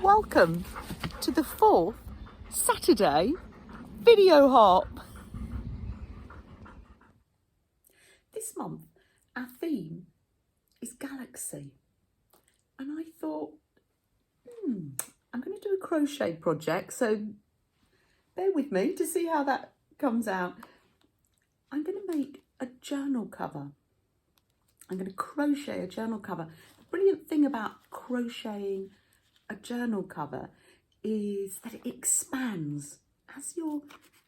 Welcome to the 4th Saturday video hop. This month our theme is galaxy, and I thought I'm going to do a crochet project, so bear with me to see how that comes out. I'm going to make a journal cover. I'm going to crochet a journal cover. The brilliant thing about crocheting a journal cover is that it expands. As your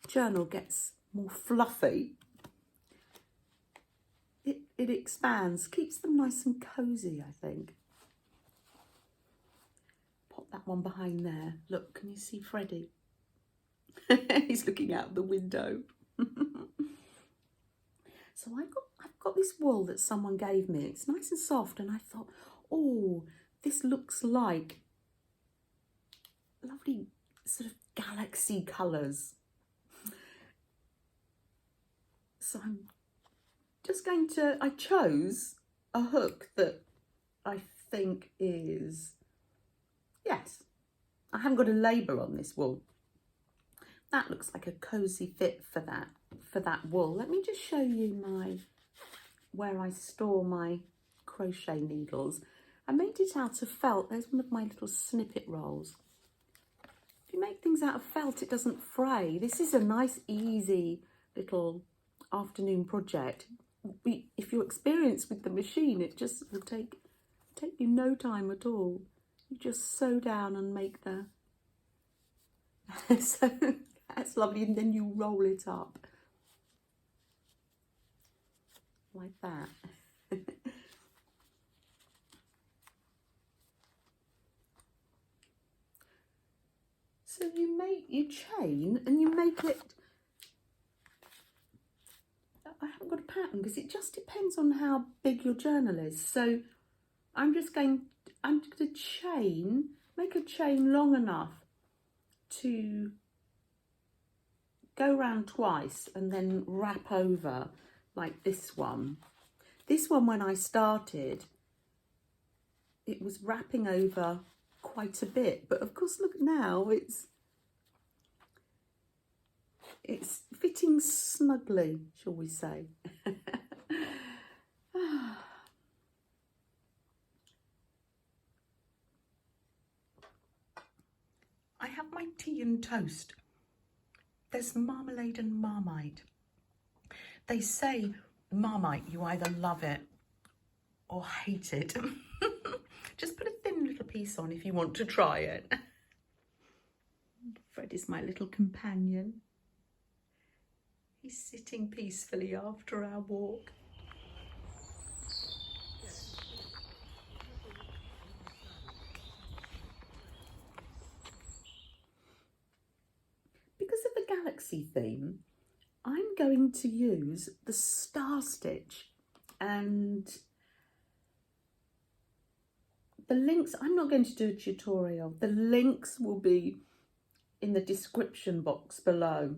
journal gets more fluffy, it expands, keeps them nice and cozy, I think. Pop that one behind there. Look, can you see Freddie? He's looking out the window. So I've got this wool that someone gave me. It's nice and soft, and I thought, oh, this looks like lovely sort of galaxy colours. So I'm just going to, I chose a hook that I think is, yes, I haven't got a label on this wool. That looks like a cosy fit for that wool. Let me just show you where I store my crochet needles. I made it out of felt. There's one of my little snippet rolls. If you make things out of felt, it doesn't fray. This is a nice, easy little afternoon project. If you're experienced with the machine, it just will take you no time at all. You just sew down and make the so that's lovely, and then you roll it up like that. So you chain and you make it. I haven't got a pattern because it just depends on how big your journal is. So I'm going to chain, make a chain long enough to go round twice and then wrap over like this one. This one, when I started, it was wrapping over quite a bit, but of course, look now, it's fitting snugly, shall we say. I have my tea and toast. There's marmalade and Marmite. They say Marmite, you either love it or hate it. Just put a thin little piece on if you want to try it. Fred is my little companion. He's sitting peacefully after our walk. Because of the galaxy theme, I'm going to use the star stitch, and the links, I'm not going to do a tutorial. The links will be in the description box below,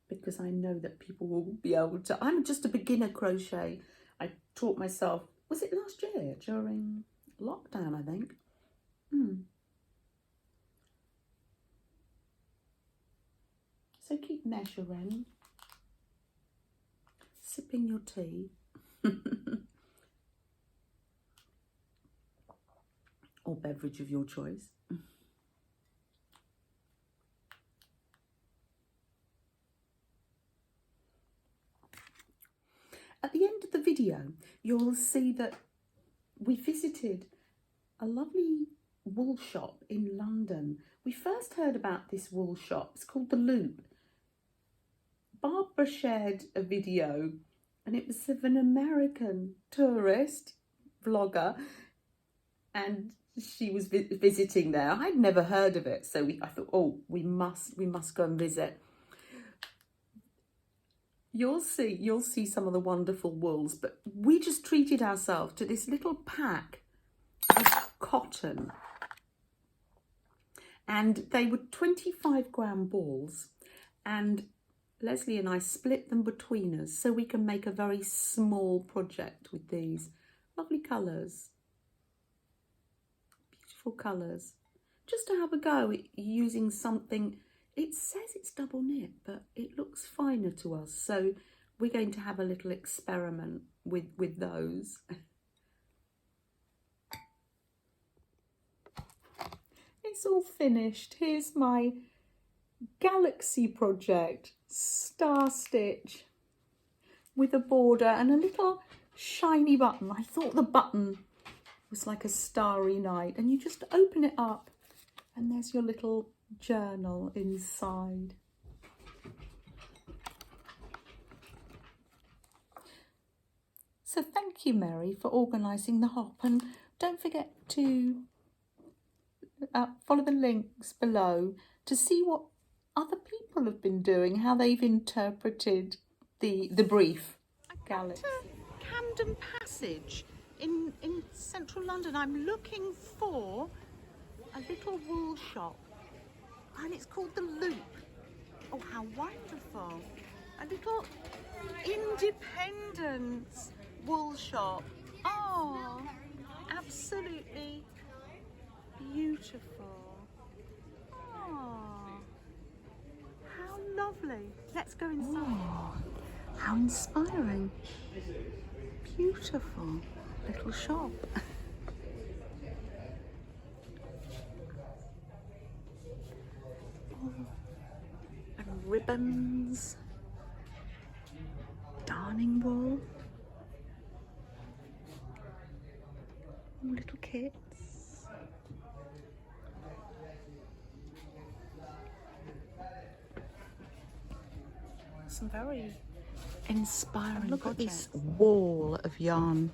because I know that people will be able to. I'm just a beginner crochet. I taught myself, was it last year during lockdown, I think. So keep Nash around, sipping your tea. Or beverage of your choice. At the end of the video, you'll see that we visited a lovely wool shop in London. We first heard about this wool shop. It's called The Loop. Barbara shared a video, and it was of an American tourist vlogger, and she was visiting there. I'd never heard of it, so I thought, oh, we must go and visit. You'll see some of the wonderful wools, but we just treated ourselves to this little pack of cotton, and they were 25-gram balls, and Leslie and I split them between us so we can make a very small project with these lovely colours. beautiful colours. Just to have a go at using something, it says it's double knit, but it looks finer to us. So we're going to have a little experiment with those. It's all finished. Here's my Galaxy project, star stitch with a border and a little shiny button. I thought the button was like a starry night, and you just open it up and there's your little journal inside. So thank you, Meri, for organising the hop, and don't forget to follow the links below to see what other people have been doing, how they've interpreted the brief. Galaxy. Camden Passage in central London. I'm looking for a little wool shop, and it's called The Loop. Oh, how wonderful. A little independent wool shop. Oh, absolutely beautiful. Oh, how lovely. Let's go inside. Oh, how inspiring. Beautiful little shop. Oh, and ribbons, darning wool, little kits. Some very inspiring. Look at this wall of yarn.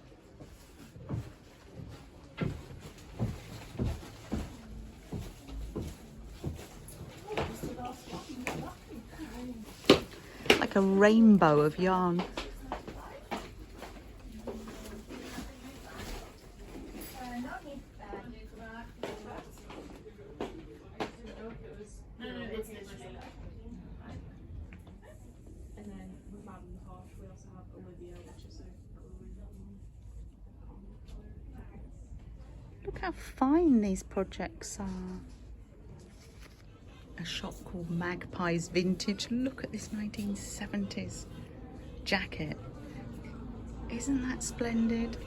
Like a rainbow of yarn. Look how fine these projects are. A shop called Magpie's Vintage. Look at this 1970s jacket. Isn't that splendid?